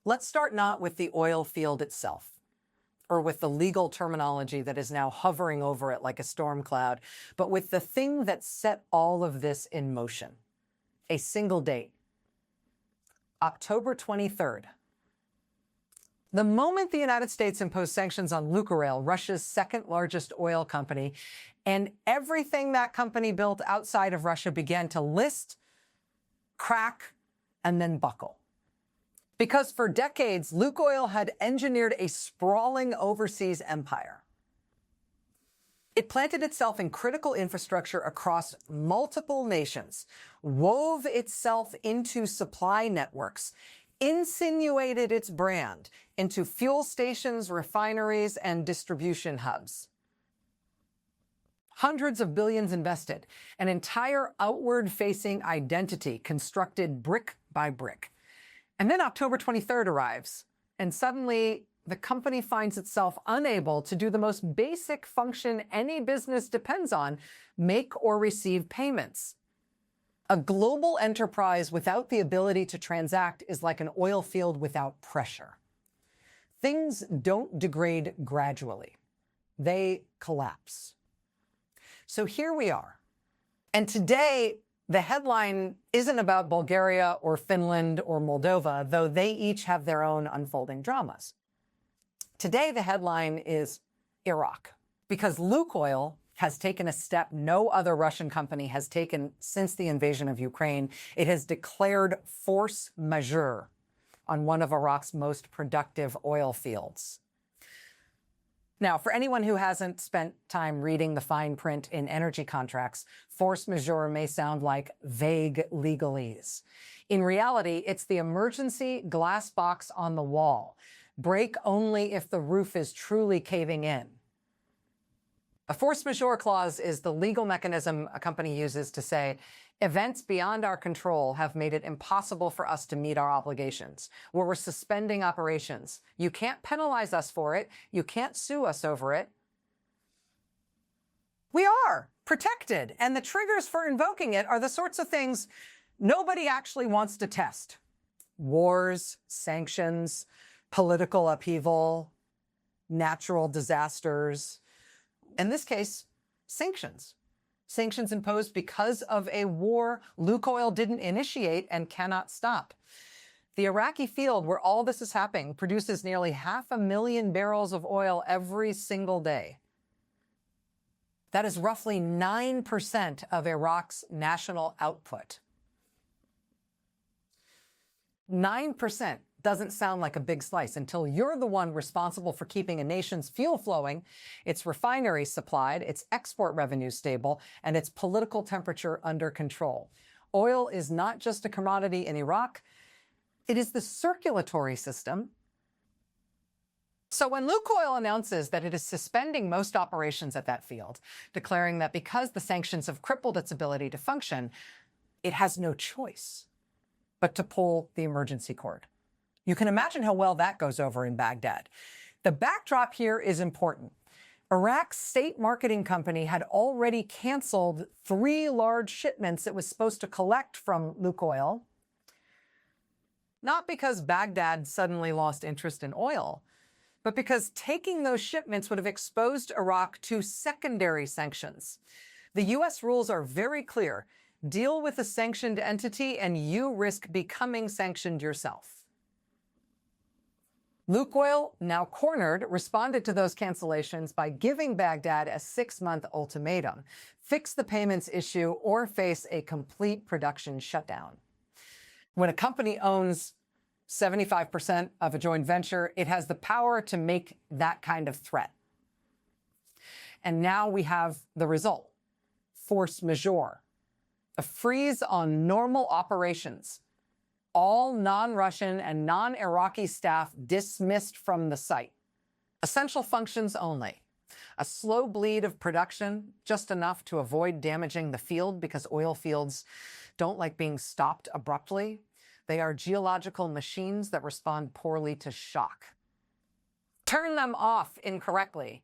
Let's start not with the oil field itself, or with the legal terminology that is now hovering over it like a storm cloud, but with the thing that set all of this in motion. A single date. October 23rd. The moment the United States imposed sanctions on Lukoil, Russia's second largest oil company, and everything that company built outside of Russia began to list, crack, and then buckle. Because for decades, Lukoil had engineered a sprawling overseas empire. It planted itself in critical infrastructure across multiple nations, wove itself into supply networks, insinuated its brand into fuel stations, refineries, and distribution hubs. Hundreds of billions invested, an entire outward-facing identity constructed brick by brick. And then October 23rd arrives, and suddenly the company finds itself unable to do the most basic function any business depends on, make or receive payments. A global enterprise without the ability to transact is like an oil field without pressure. Things don't degrade gradually. They collapse. So here we are. And today, the headline isn't about Bulgaria or Finland or Moldova, though they each have their own unfolding dramas. Today, the headline is Iraq, because Lukoil has taken a step no other Russian company has taken since the invasion of Ukraine. It has declared force majeure on one of Iraq's most productive oil fields. Now, for anyone who hasn't spent time reading the fine print in energy contracts, force majeure may sound like vague legalese. In reality, it's the emergency glass box on the wall. Break only if the roof is truly caving in. A force majeure clause is the legal mechanism a company uses to say, events beyond our control have made it impossible for us to meet our obligations, where we're suspending operations. You can't penalize us for it. You can't sue us over it. We are protected, and the triggers for invoking it are the sorts of things nobody actually wants to test. Wars, sanctions, political upheaval, natural disasters. In this case, sanctions. Sanctions imposed because of a war Lukoil didn't initiate and cannot stop. The Iraqi field where all this is happening produces nearly 500,000 barrels of oil every single day. That is roughly 9% of Iraq's national output. 9% doesn't sound like a big slice until you're the one responsible for keeping a nation's fuel flowing, its refineries supplied, its export revenues stable, and its political temperature under control. Oil is not just a commodity in Iraq, it is the circulatory system. So when Lukoil announces that it is suspending most operations at that field, declaring that because the sanctions have crippled its ability to function, it has no choice but to pull the emergency cord. You can imagine how well that goes over in Baghdad. The backdrop here is important. Iraq's state marketing company had already canceled 3 large shipments it was supposed to collect from Lukoil, not because Baghdad suddenly lost interest in oil, but because taking those shipments would have exposed Iraq to secondary sanctions. The U.S. rules are very clear. Deal with a sanctioned entity and you risk becoming sanctioned yourself. Lukoil, now cornered, responded to those cancellations by giving Baghdad a 6-month ultimatum: fix the payments issue or face a complete production shutdown. When a company owns 75% of a joint venture, it has the power to make that kind of threat. And now we have the result: force majeure, a freeze on normal operations. All non-Russian and non-Iraqi staff dismissed from the site. Essential functions only. A slow bleed of production, just enough to avoid damaging the field, because oil fields don't like being stopped abruptly. They are geological machines that respond poorly to shock. Turn them off incorrectly,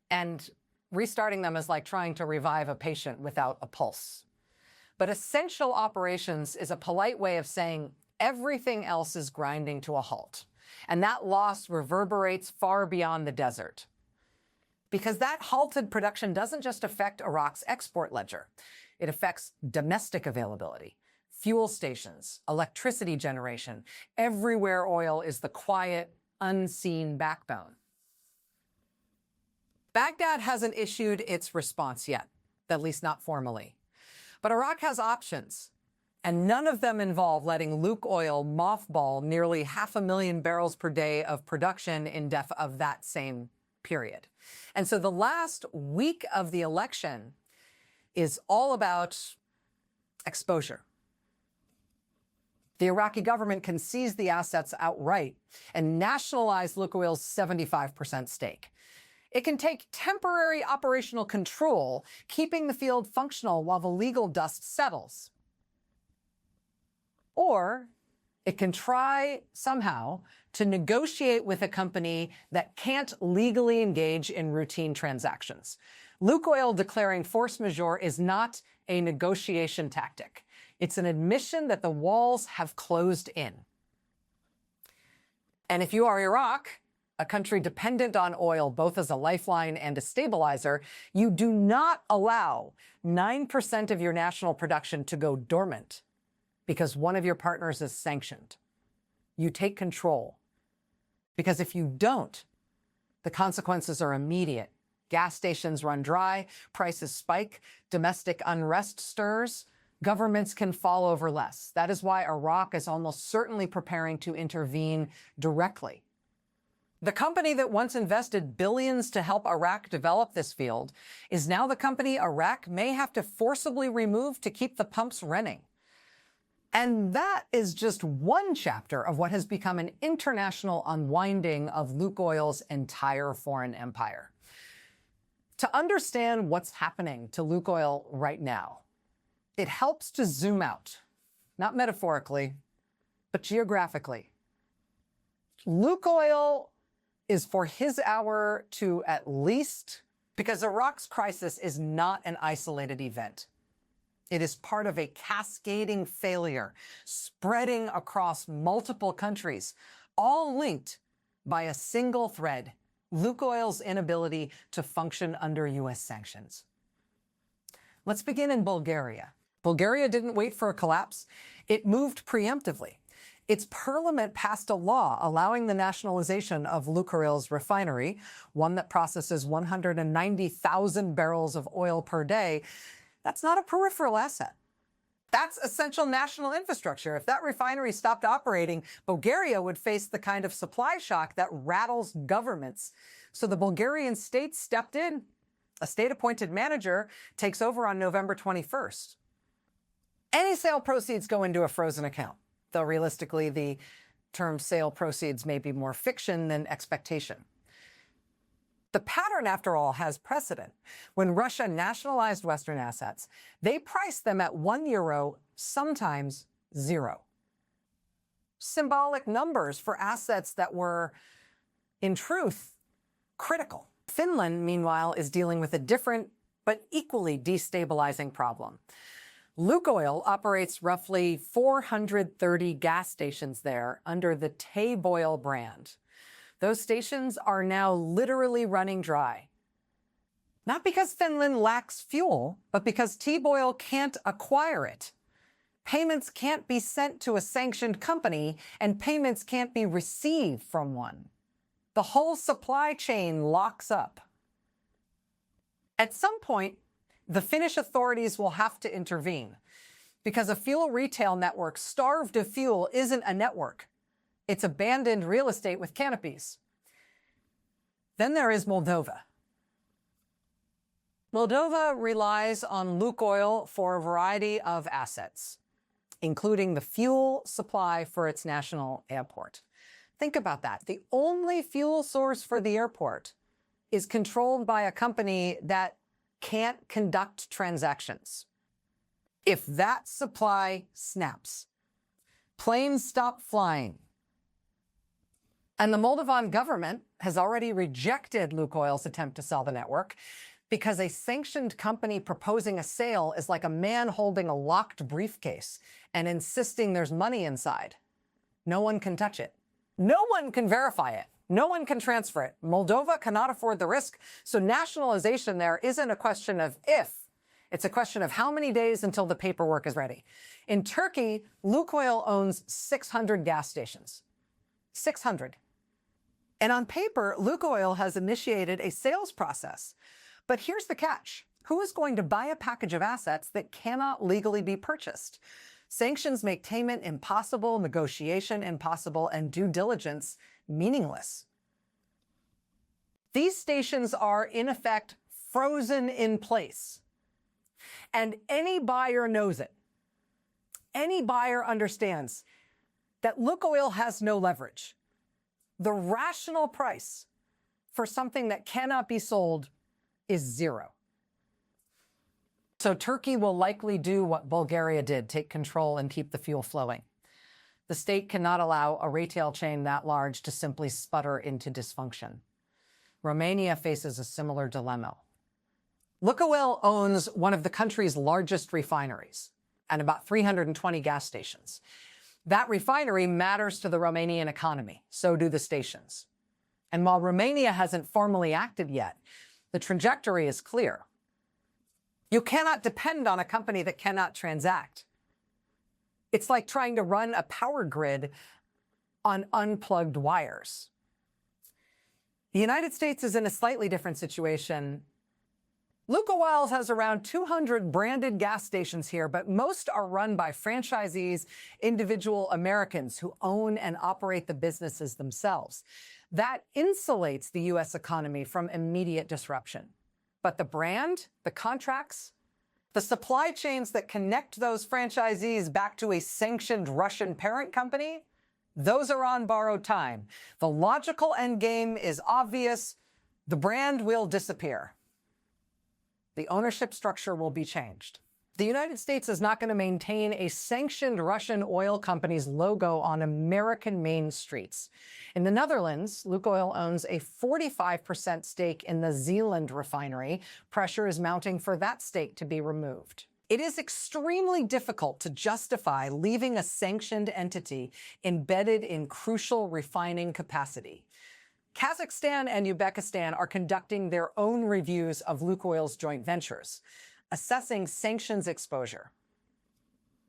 and restarting them is like trying to revive a patient without a pulse. But essential operations is a polite way of saying everything else is grinding to a halt. And that loss reverberates far beyond the desert. Because that halted production doesn't just affect Iraq's export ledger. It affects domestic availability, fuel stations, electricity generation. Everywhere oil is the quiet, unseen backbone. Baghdad hasn't issued its response yet, at least not formally. But Iraq has options, and none of them involve letting Lukoil mothball nearly 500,000 barrels per day of production in depth of that same period. And so the last week of the election is all about exposure. The Iraqi government can seize the assets outright and nationalize Lukoil's 75% stake. It can take temporary operational control, keeping the field functional while the legal dust settles. Or it can try somehow to negotiate with a company that can't legally engage in routine transactions. Lukoil declaring force majeure is not a negotiation tactic. It's an admission that the walls have closed in. And if you are Iraq, a country dependent on oil both as a lifeline and a stabilizer, you do not allow 9% of your national production to go dormant because one of your partners is sanctioned. You take control. Because if you don't, the consequences are immediate. Gas stations run dry, prices spike, domestic unrest stirs, governments can fall over less. That is why Iraq is almost certainly preparing to intervene directly. The company that once invested billions to help Iraq develop this field is now the company Iraq may have to forcibly remove to keep the pumps running. And that is just one chapter of what has become an international unwinding of Lukoil's entire foreign empire. To understand what's happening to Lukoil right now, it helps to zoom out, not metaphorically, but geographically. Lukoil is for his hour to at least, because Iraq's crisis is not an isolated event. It is part of a cascading failure spreading across multiple countries, all linked by a single thread: Lukoil's inability to function under U.S. sanctions. Let's begin in Bulgaria. Bulgaria didn't wait for a collapse. It moved preemptively. Its parliament passed a law allowing the nationalization of Lukoil's refinery, one that processes 190,000 barrels of oil per day. That's not a peripheral asset. That's essential national infrastructure. If that refinery stopped operating, Bulgaria would face the kind of supply shock that rattles governments. So the Bulgarian state stepped in. A state-appointed manager takes over on November 21st. Any sale proceeds go into a frozen account, though realistically the term sale proceeds may be more fiction than expectation. The pattern, after all, has precedent. When Russia nationalized Western assets, they priced them at €1, sometimes zero. Symbolic numbers for assets that were, in truth, critical. Finland, meanwhile, is dealing with a different but equally destabilizing problem. Lukoil operates roughly 430 gas stations there under the T-Boil brand. Those stations are now literally running dry. Not because Finland lacks fuel, but because T-Boil can't acquire it. Payments can't be sent to a sanctioned company, and payments can't be received from one. The whole supply chain locks up. At some point, the Finnish authorities will have to intervene, because a fuel retail network starved of fuel isn't a network. It's abandoned real estate with canopies. Then there is Moldova. Moldova relies on Lukoil for a variety of assets, including the fuel supply for its national airport. Think about that. The only fuel source for the airport is controlled by a company that can't conduct transactions. If that supply snaps, planes stop flying. And the Moldovan government has already rejected Lukoil's attempt to sell the network because a sanctioned company proposing a sale is like a man holding a locked briefcase and insisting there's money inside. No one can touch it. No one can verify it. No one can transfer it. Moldova cannot afford the risk. So nationalization there isn't a question of if. It's a question of how many days until the paperwork is ready. In Turkey, Lukoil owns 600 gas stations. 600. And on paper, Lukoil has initiated a sales process. But here's the catch. Who is going to buy a package of assets that cannot legally be purchased? Sanctions make payment impossible, negotiation impossible, and due diligence meaningless. These stations are, in effect, frozen in place. And any buyer knows it. Any buyer understands that Lukoil has no leverage. The rational price for something that cannot be sold is zero. So Turkey will likely do what Bulgaria did, take control and keep the fuel flowing. The state cannot allow a retail chain that large to simply sputter into dysfunction. Romania faces a similar dilemma. Lukoil owns one of the country's largest refineries and about 320 gas stations. That refinery matters to the Romanian economy. So do the stations. And while Romania hasn't formally acted yet, the trajectory is clear. You cannot depend on a company that cannot transact. It's like trying to run a power grid on unplugged wires. The United States is in a slightly different situation. Lukoil has around 200 branded gas stations here, but most are run by franchisees, individual Americans who own and operate the businesses themselves. That insulates the U.S. economy from immediate disruption. But the brand, the contracts, the supply chains that connect those franchisees back to a sanctioned Russian parent company, those are on borrowed time. The logical end game is obvious. The brand will disappear. The ownership structure will be changed. The United States is not going to maintain a sanctioned Russian oil company's logo on American main streets. In the Netherlands, Lukoil owns a 45% stake in the Zeeland refinery. Pressure is mounting for that stake to be removed. It is extremely difficult to justify leaving a sanctioned entity embedded in crucial refining capacity. Kazakhstan and Uzbekistan are conducting their own reviews of Lukoil's joint ventures, assessing sanctions exposure.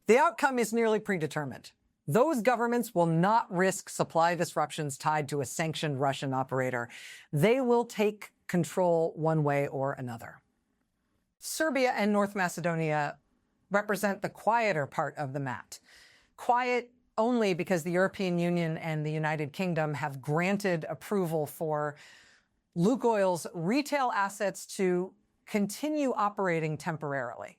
The outcome is nearly predetermined. Those governments will not risk supply disruptions tied to a sanctioned Russian operator. They will take control one way or another. Serbia and North Macedonia represent the quieter part of the mat. Quiet only because the European Union and the United Kingdom have granted approval for Lukoil's retail assets to continue operating temporarily.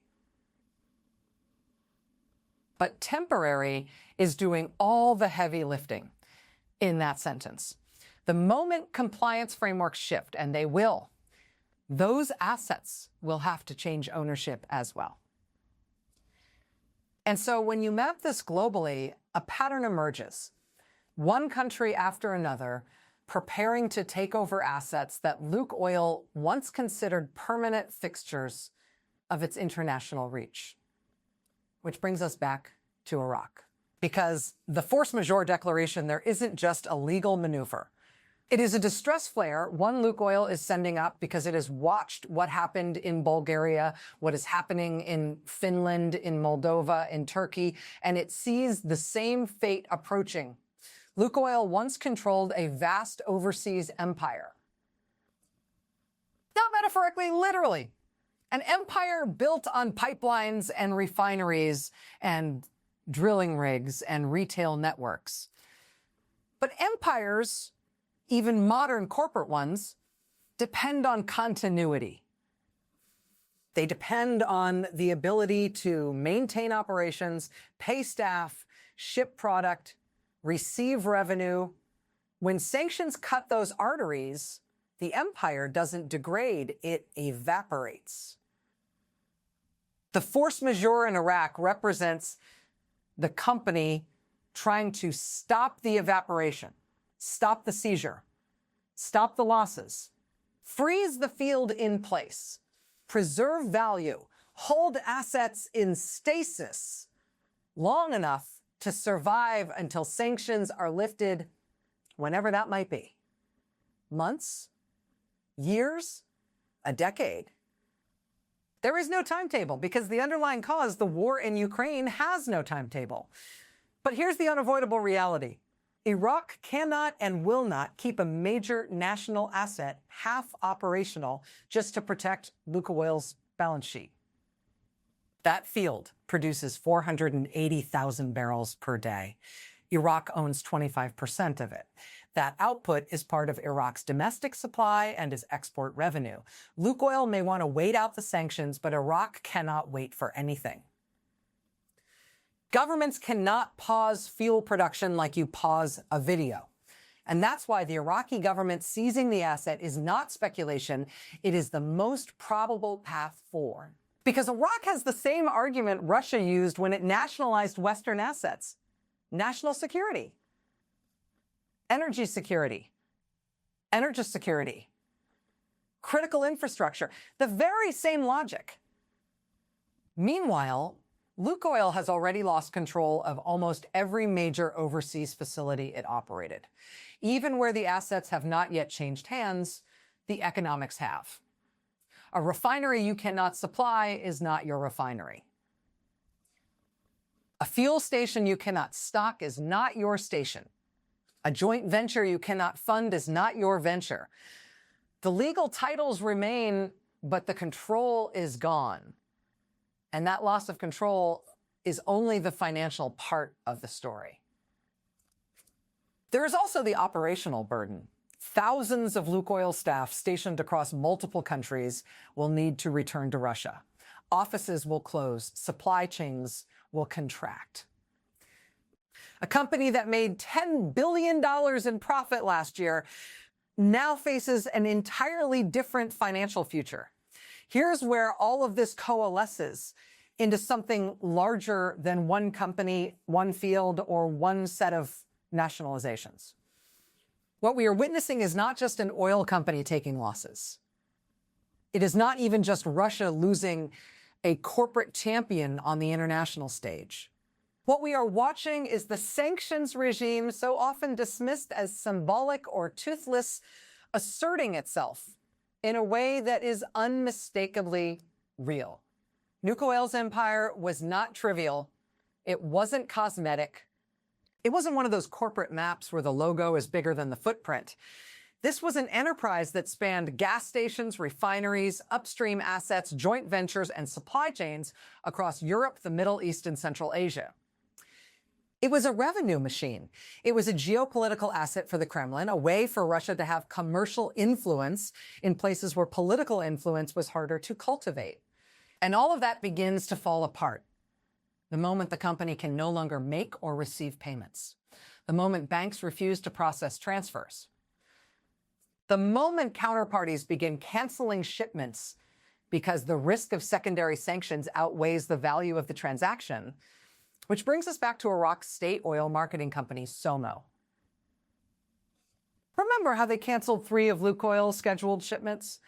But temporary is doing all the heavy lifting in that sentence. The moment compliance frameworks shift, and they will, those assets will have to change ownership as well. And so when you map this globally, a pattern emerges. One country after another preparing to take over assets that Lukoil once considered permanent fixtures of its international reach. Which brings us back to Iraq. Because the force majeure declaration there isn't just a legal maneuver. It is a distress flare one Lukoil is sending up because it has watched what happened in Bulgaria, what is happening in Finland, in Moldova, in Turkey, and it sees the same fate approaching. Lukoil once controlled a vast overseas empire. Not metaphorically, literally. An empire built on pipelines and refineries and drilling rigs and retail networks. But empires, even modern corporate ones, depend on continuity. They depend on the ability to maintain operations, pay staff, ship product, receive revenue. When sanctions cut those arteries, the empire doesn't degrade, it evaporates. The force majeure in Iraq represents the company trying to stop the evaporation, stop the seizure, stop the losses, freeze the field in place, preserve value, hold assets in stasis long enough to survive until sanctions are lifted whenever that might be. Months? Years? A decade? There is no timetable because the underlying cause, the war in Ukraine, has no timetable. But here's the unavoidable reality. Iraq cannot and will not keep a major national asset half operational just to protect Lukoil's balance sheet. That field produces 480,000 barrels per day. Iraq owns 25% of it. That output is part of Iraq's domestic supply and is export revenue. Lukoil may want to wait out the sanctions, but Iraq cannot wait for anything. Governments cannot pause fuel production like you pause a video. And that's why the Iraqi government seizing the asset is not speculation. It is the most probable path forward. Because Iraq has the same argument Russia used when it nationalized Western assets. National security. Energy security. Energy security. Critical infrastructure. The very same logic. Meanwhile, Lukoil has already lost control of almost every major overseas facility it operated. Even where the assets have not yet changed hands, the economics have. A refinery you cannot supply is not your refinery. A fuel station you cannot stock is not your station. A joint venture you cannot fund is not your venture. The legal titles remain, but the control is gone. And that loss of control is only the financial part of the story. There is also the operational burden. Thousands of Lukoil staff stationed across multiple countries will need to return to Russia. Offices will close. Supply chains will contract. A company that made $10 billion in profit last year now faces an entirely different financial future. Here's where all of this coalesces into something larger than one company, one field, or one set of nationalizations. What we are witnessing is not just an oil company taking losses. It is not even just Russia losing a corporate champion on the international stage. What we are watching is the sanctions regime, so often dismissed as symbolic or toothless, asserting itself in a way that is unmistakably real. Lukoil's empire was not trivial. It wasn't cosmetic. It wasn't one of those corporate maps where the logo is bigger than the footprint. This was an enterprise that spanned gas stations, refineries, upstream assets, joint ventures, and supply chains across Europe, the Middle East, and Central Asia. It was a revenue machine. It was a geopolitical asset for the Kremlin, a way for Russia to have commercial influence in places where political influence was harder to cultivate. And all of that begins to fall apart the moment the company can no longer make or receive payments, the moment banks refuse to process transfers, the moment counterparties begin canceling shipments because the risk of secondary sanctions outweighs the value of the transaction. Which brings us back to Iraq's state oil marketing company, SOMO. Remember how they canceled 3 of Lukoil's scheduled shipments?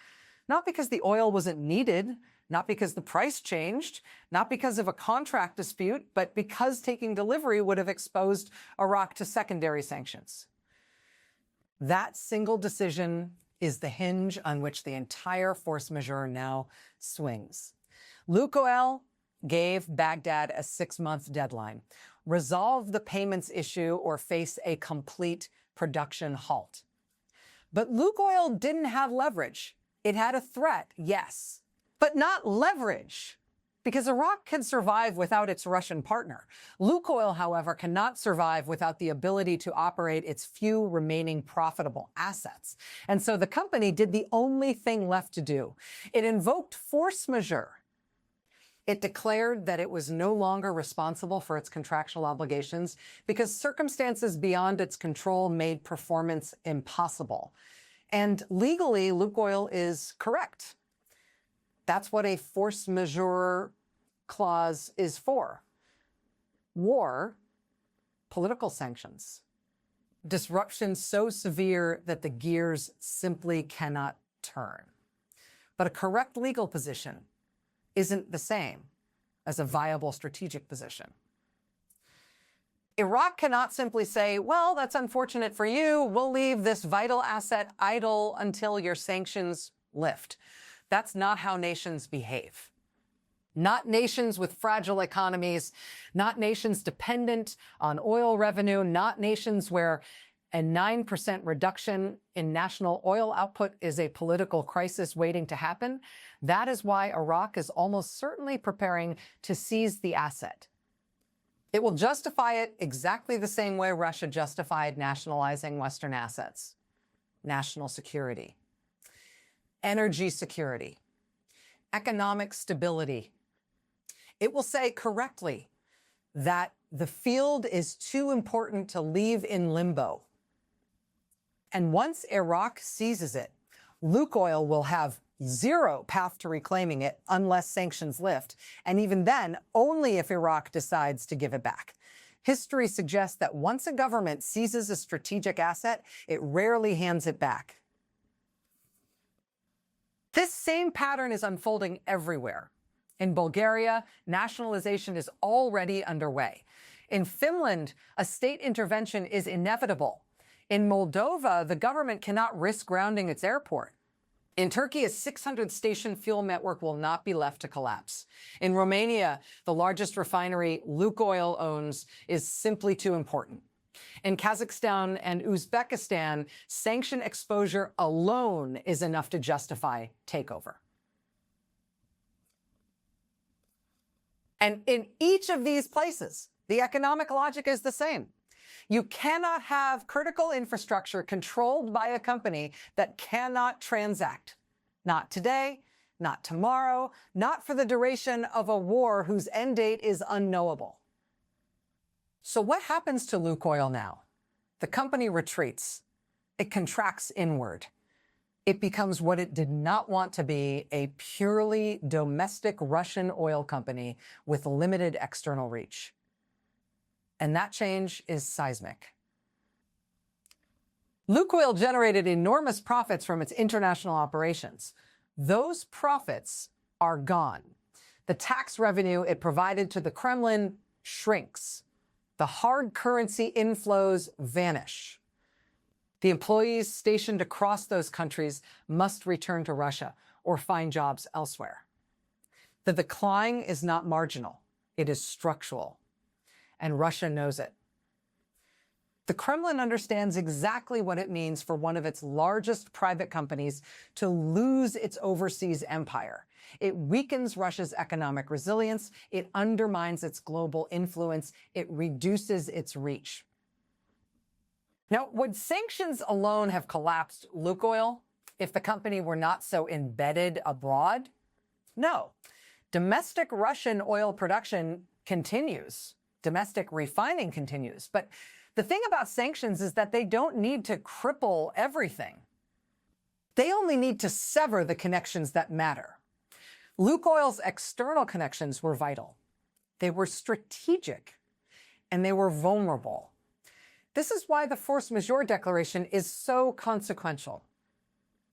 Not because the oil wasn't needed, not because the price changed, not because of a contract dispute, but because taking delivery would have exposed Iraq to secondary sanctions. That single decision is the hinge on which the entire force majeure now swings. Lukoil gave Baghdad a 6-month deadline. Resolve the payments issue or face a complete production halt. But Lukoil didn't have leverage. It had a threat, yes, but not leverage, because Iraq can survive without its Russian partner. Lukoil, however, cannot survive without the ability to operate its few remaining profitable assets. And so the company did the only thing left to do. It invoked force majeure. It declared that it was no longer responsible for its contractual obligations because circumstances beyond its control made performance impossible. And legally, Lukoil is correct. That's what a force majeure clause is for. War, political sanctions, disruption so severe that the gears simply cannot turn. But a correct legal position isn't the same as a viable strategic position. Iraq cannot simply say, well, that's unfortunate for you. We'll leave this vital asset idle until your sanctions lift. That's not how nations behave. Not nations with fragile economies, not nations dependent on oil revenue, not nations where a 9% reduction in national oil output is a political crisis waiting to happen. That is why Iraq is almost certainly preparing to seize the asset. It will justify it exactly the same way Russia justified nationalizing Western assets. National security, energy security, economic stability. It will say correctly that the field is too important to leave in limbo. And once Iraq seizes it, Lukoil will have zero path to reclaiming it unless sanctions lift, and even then, only if Iraq decides to give it back. History suggests that once a government seizes a strategic asset, it rarely hands it back. This same pattern is unfolding everywhere. In Bulgaria, nationalization is already underway. In Finland, a state intervention is inevitable. In Moldova, the government cannot risk grounding its airport. In Turkey, a 600-station fuel network will not be left to collapse. In Romania, the largest refinery Lukoil owns is simply too important. In Kazakhstan and Uzbekistan, sanction exposure alone is enough to justify takeover. And in each of these places, the economic logic is the same. You cannot have critical infrastructure controlled by a company that cannot transact. Not today, not tomorrow, not for the duration of a war whose end date is unknowable. So what happens to Lukoil now? The company retreats. It contracts inward. It becomes what it did not want to be, a purely domestic Russian oil company with limited external reach. And that change is seismic. Lukoil generated enormous profits from its international operations. Those profits are gone. The tax revenue it provided to the Kremlin shrinks. The hard currency inflows vanish. The employees stationed across those countries must return to Russia or find jobs elsewhere. The decline is not marginal. It is structural. And Russia knows it. The Kremlin understands exactly what it means for one of its largest private companies to lose its overseas empire. It weakens Russia's economic resilience. It undermines its global influence. It reduces its reach. Now, would sanctions alone have collapsed Lukoil if the company were not so embedded abroad? No. Domestic Russian oil production continues. Domestic refining continues. But the thing about sanctions is that they don't need to cripple everything. They only need to sever the connections that matter. Lukoil's external connections were vital. They were strategic, and they were vulnerable. This is why the force majeure declaration is so consequential.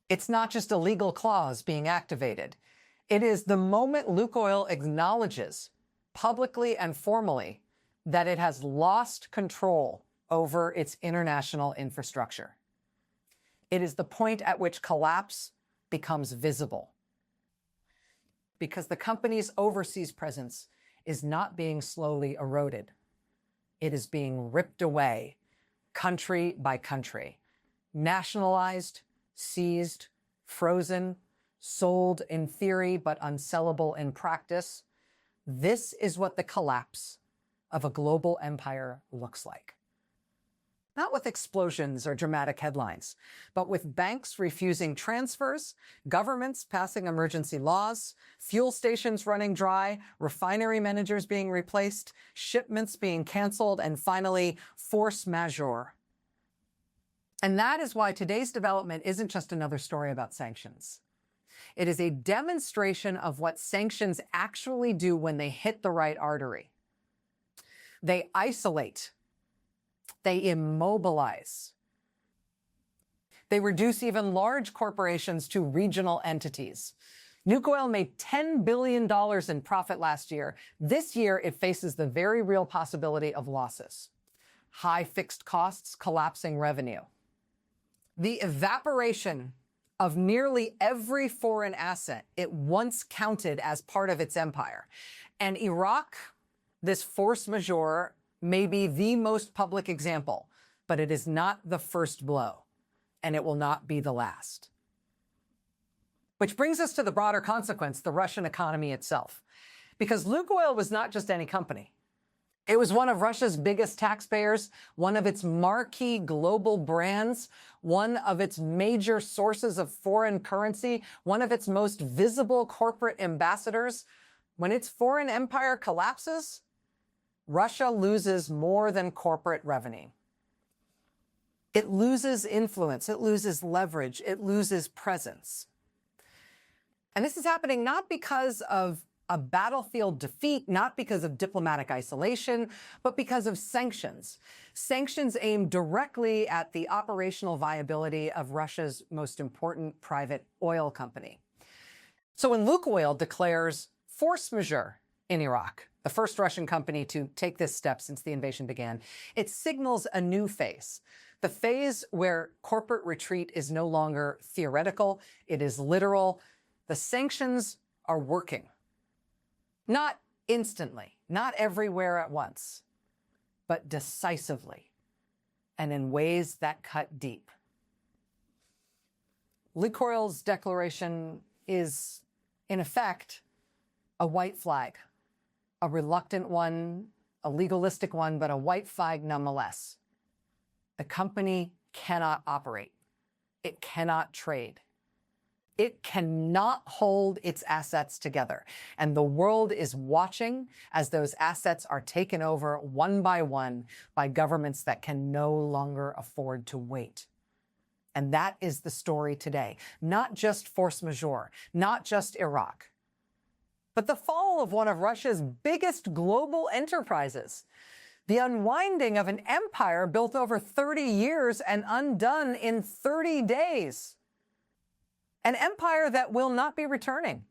It's not just a legal clause being activated. It is the moment Lukoil acknowledges, publicly and formally, that it has lost control over its international infrastructure. It is the point at which collapse becomes visible. Because the company's overseas presence is not being slowly eroded. It is being ripped away, country by country, nationalized, seized, frozen, sold in theory but unsellable in practice. This is what the collapse of a global empire looks like. Not with explosions or dramatic headlines, but with banks refusing transfers, governments passing emergency laws, fuel stations running dry, refinery managers being replaced, shipments being canceled, and finally, force majeure. And that is why today's development isn't just another story about sanctions. It is a demonstration of what sanctions actually do when they hit the right artery. They isolate. They immobilize. They reduce even large corporations to regional entities. Lukoil made $10 billion in profit last year. This year, it faces the very real possibility of losses. high fixed costs, collapsing revenue. The evaporation of nearly every foreign asset it once counted as part of its empire. And Iraq, this force majeure, may be the most public example, but it is not the first blow, and it will not be the last. Which brings us to the broader consequence, the Russian economy itself. Because Lukoil was not just any company. It was one of Russia's biggest taxpayers, one of its marquee global brands, one of its major sources of foreign currency, one of its most visible corporate ambassadors. When its foreign empire collapses, Russia loses more than corporate revenue. It loses influence, it loses leverage, it loses presence. And this is happening not because of a battlefield defeat, not because of diplomatic isolation, but because of sanctions. Sanctions aimed directly at the operational viability of Russia's most important private oil company. So when Lukoil declares force majeure in Iraq, the first Russian company to take this step since the invasion began, it signals a new phase. The phase where corporate retreat is no longer theoretical, it is literal. The sanctions are working. Not instantly, not everywhere at once, but decisively and in ways that cut deep. Lukoil's declaration is, in effect, a white flag, a reluctant one, a legalistic one, but a white flag nonetheless. The company cannot operate. It cannot trade. It cannot hold its assets together. And the world is watching as those assets are taken over one by governments that can no longer afford to wait. And that is the story today. Not just force majeure, not just Iraq, but the fall of one of Russia's biggest global enterprises. The unwinding of an empire built over 30 years and undone in 30 days. An empire that will not be returning